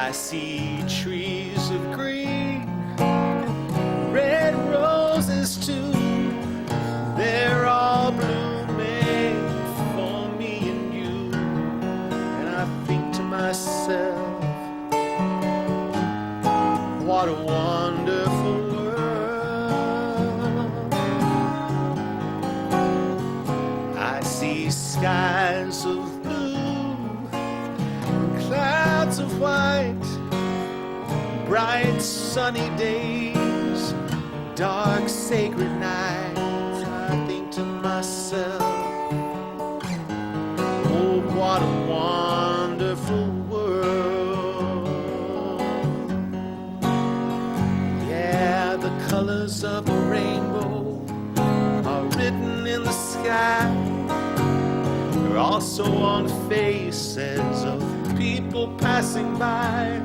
I see trees of green, red roses too. They're all blooming for me and you. And I think to myself, what a wonderful world. I see skies of blue, clouds of white, bright sunny days, dark sacred nights. I think to myself, oh, what a wonderful world. Yeah, the colors of a rainbow are written in the sky. They're also on the faces of people passing by.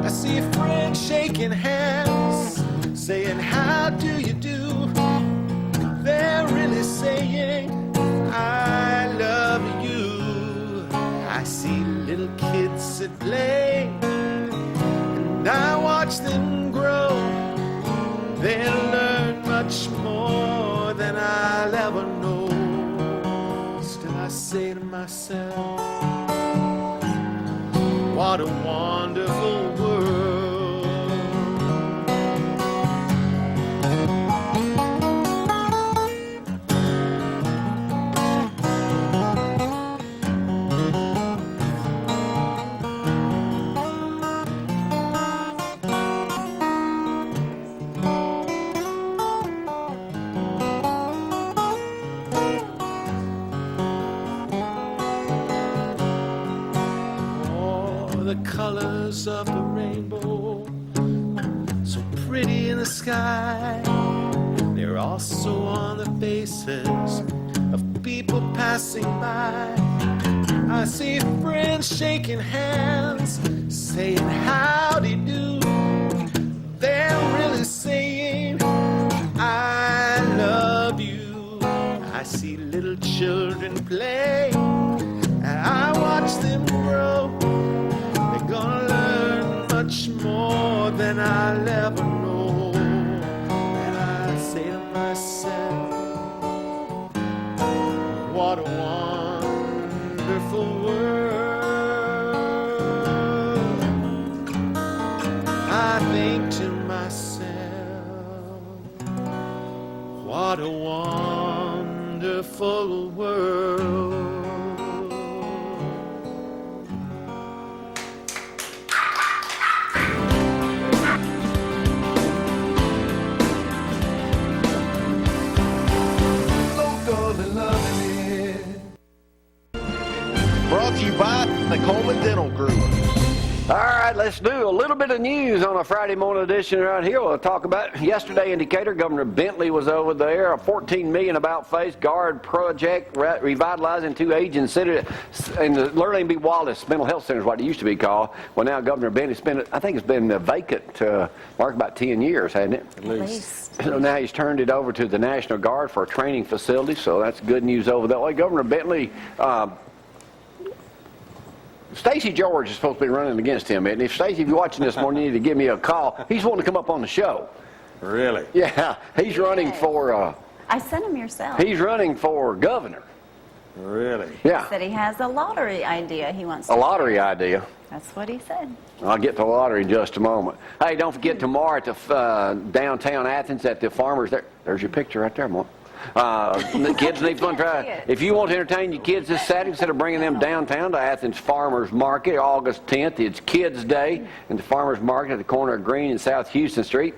I see friends shaking hands, saying, how do you do? They're really saying, I love you. I see little kids at play, and I watch them grow. They'll learn much more than I'll ever know. Still I say to myself, what a wonderful world. The colors of the rainbow, so pretty in the sky. They're also on the faces of people passing by. I see friends shaking hands, saying howdy do. They're really saying, I love you. I see little children play, and I watch them grow. Gonna learn much more than I'll ever know. And I say to myself, what a wonderful world. I think to myself, what a wonderful world. Brought to you by the Coleman Dental Group. All right, let's do a little bit of news on a Friday morning edition around here. We'll talk about yesterday in Decatur. Governor Bentley was over there. A $14 million about-face guard project revitalizing two aging centers in the Lurleen B. Wallace Mental Health Center is what it used to be called. Well, now Governor Bentley spent it. I think it's been vacant mark about 10 years, hasn't it? At least. So now he's turned it over to the National Guard for a training facility. So that's good news over that way. Governor Bentley. Stacey George is supposed to be running against him, and if Stacey, if you're watching this morning, you need to give me a call. He's wanting to come up on the show. Really? Yeah, he's running for. I sent him yourself. He's running for governor. Really? Yeah. He said he has a lottery idea he wants to A lottery do. idea. That's what he said. I'll get to the lottery in just a moment. Hey, don't forget tomorrow at the downtown Athens at the Farmers. There's your picture right there, Mark. The kids need fun. If you want to entertain your kids this Saturday, instead of bringing them downtown to Athens Farmers Market, August 10th, it's Kids Day in the Farmers Market at the corner of Green and South Houston Street.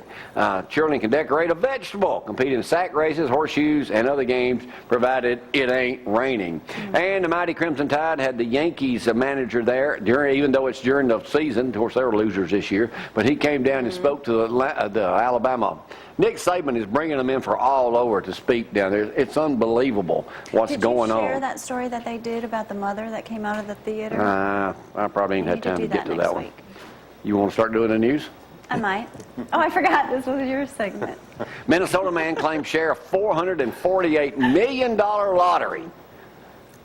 Children can decorate a vegetable, compete in sack races, horseshoes, and other games, provided it ain't raining. And the mighty Crimson Tide had the Yankees manager there, even though it's during the season. Of course, they were losers this year, but he came down and spoke to the Alabama. Nick Saban is bringing them in for all over to speak down there. It's unbelievable what's going on. Did you share that story that they did about the mother that came out of the theater? I probably ain't had time to get to that one. Week. You want to start doing the news? I might. Oh, I forgot this was your segment. Minnesota man claims share of $448 million lottery.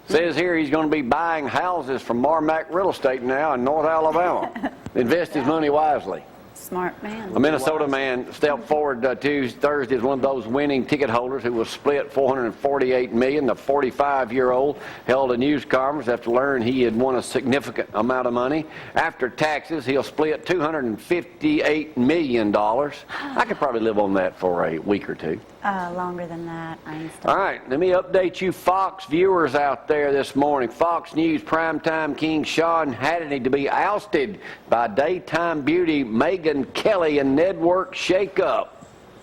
Says here he's going to be buying houses from Marmac Real Estate now in North Alabama. Invest his money wisely. Smart man. A Minnesota man stepped forward Thursday as one of those winning ticket holders who was split $448 million. The 45-year-old held a news conference after learning he had won a significant amount of money. After taxes, he'll split $258 million. I could probably live on that for a week or two. Longer than that, Einstein. All right, let me update you Fox viewers out there this morning. Fox News primetime king Sean Hannity to be ousted by daytime beauty Megyn Kelly and network shakeup.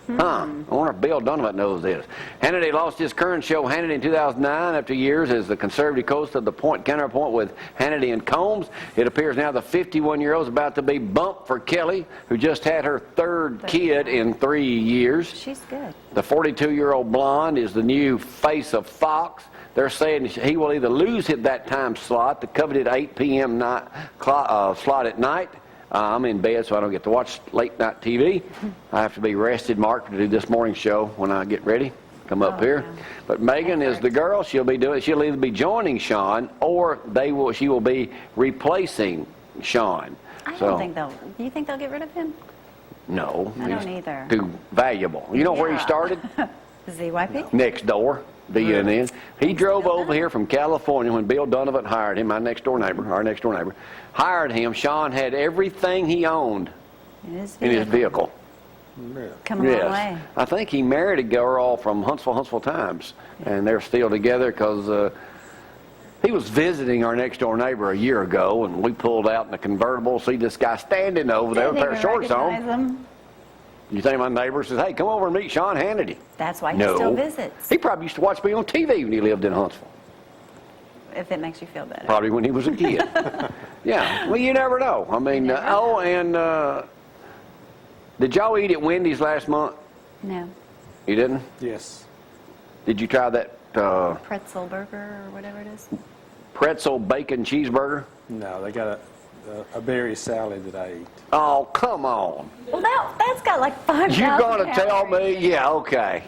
I wonder if Bill Donovan knows this. Hannity lost his current show, Hannity, in 2009 after years as the conservative host of the Counterpoint with Hannity and Combs. It appears now the 51-year-old is about to be bumped for Kelly, who just had her third kid in 3 years. She's good. The 42-year-old blonde is the new face of Fox. They're saying he will either lose that time slot, the coveted 8 p.m. slot at night. I'm in bed, so I don't get to watch late night TV. I have to be rested, Mark, to do this morning show when I get ready. Come up here. Yeah. But Megyn is the girl. She'll either be joining Sean or she will be replacing Sean. I don't think they'll. Do you think they'll get rid of him? No. I don't either. Too valuable. You know where he started? ZYP? Next door. BNN. He drove over here from California when Bill Donovan hired him, our next door neighbor, hired him. Sean had everything he owned in his vehicle. Come a long way. I think he married a girl from Huntsville Times, and they're still together because he was visiting our next door neighbor a year ago, and we pulled out in a convertible, see this guy standing over there with a pair of shorts on. You think my neighbor says, hey, come over and meet Sean Hannity? That's why he still visits. He probably used to watch me on TV when he lived in Huntsville. If it makes you feel better. Probably when he was a kid. Yeah, well, you never know. I mean, did y'all eat at Wendy's last month? No. You didn't? Yes. Did you try that Pretzel burger or whatever it is? pretzel bacon cheeseburger? No, they got a berry salad that I ate. Oh, come on. Well, that's got like 5,000 You're going to tell calories. me? Yeah, okay.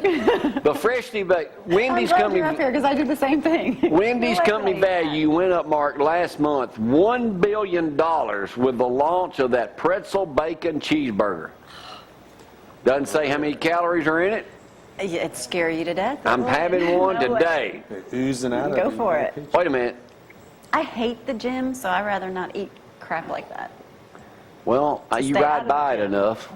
The freshly baked Wendy's I'm glad company. you're up here because I do the same thing. Wendy's You're company like that. value went up, Mark, last month $1 billion with the launch of that pretzel bacon cheeseburger. Doesn't say how many calories are in it. Yeah, it'd scare you to death. I'm having one No way. today. They're oozing out of Go it. for it. Wait a minute. I hate the gym, so I'd rather not eat crap like that. Well, you stay out ride of by the it gym. enough.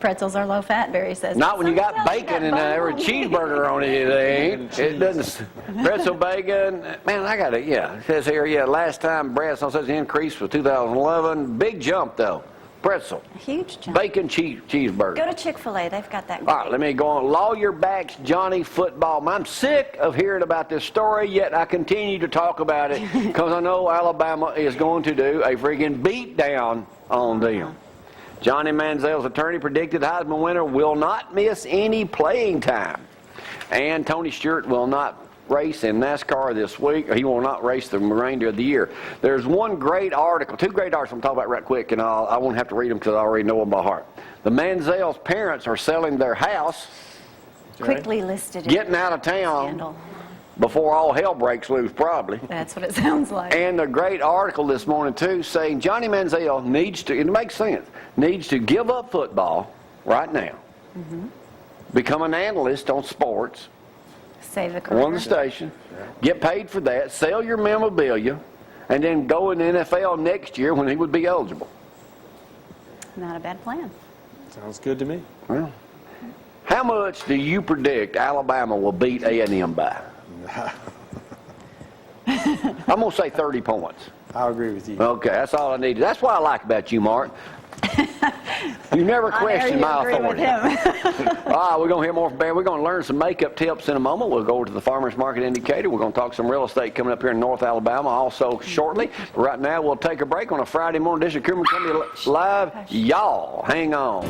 Pretzels are low fat, Barry says. Not when you got Sometimes bacon you and got every bone. cheeseburger on it. It ain't. It doesn't. Pretzel bacon. Man, I got it. Yeah, it says here. Yeah, last time breast on such an increase was 2011. Big jump though. Pretzel. Huge jump. Bacon cheeseburger. Go to Chick-fil-A. They've got that. All right, let me go on. Lawyer backs Johnny football. I'm sick of hearing about this story, yet I continue to talk about it because I know Alabama is going to do a friggin' beat down on them. Johnny Manziel's attorney predicted Heisman winner will not miss any playing time. And Tony Stewart will not race in NASCAR this week. He will not race the remainder of the year. There's one great article, two great articles I'm talking about right quick, and I won't have to read them because I already know them by heart. The Manziel's parents are selling their house, Quickly listed. getting out of town Scandal. before all hell breaks loose, probably. That's what it sounds like. And a great article this morning, too, saying Johnny Manziel needs to, it makes sense, needs to give up football right now, become an analyst on sports, Save the career. on the station, get paid for that, sell your memorabilia, and then go in the NFL next year when he would be eligible. Not a bad plan. Sounds good to me. Well, how much do you predict Alabama will beat A&M by? I'm going to say 30 points. I'll agree with you. Okay, that's all I needed. That's what I like about you, Mark. You never question my authority. All right, we're going to hear more from Barry. We're going to learn some makeup tips in a moment. We'll go over to the Farmers Market Indicator. We're going to talk some real estate coming up here in North Alabama also shortly. But right now, we'll take a break on a Friday morning edition of Coomer Company Live. Y'all, hang on.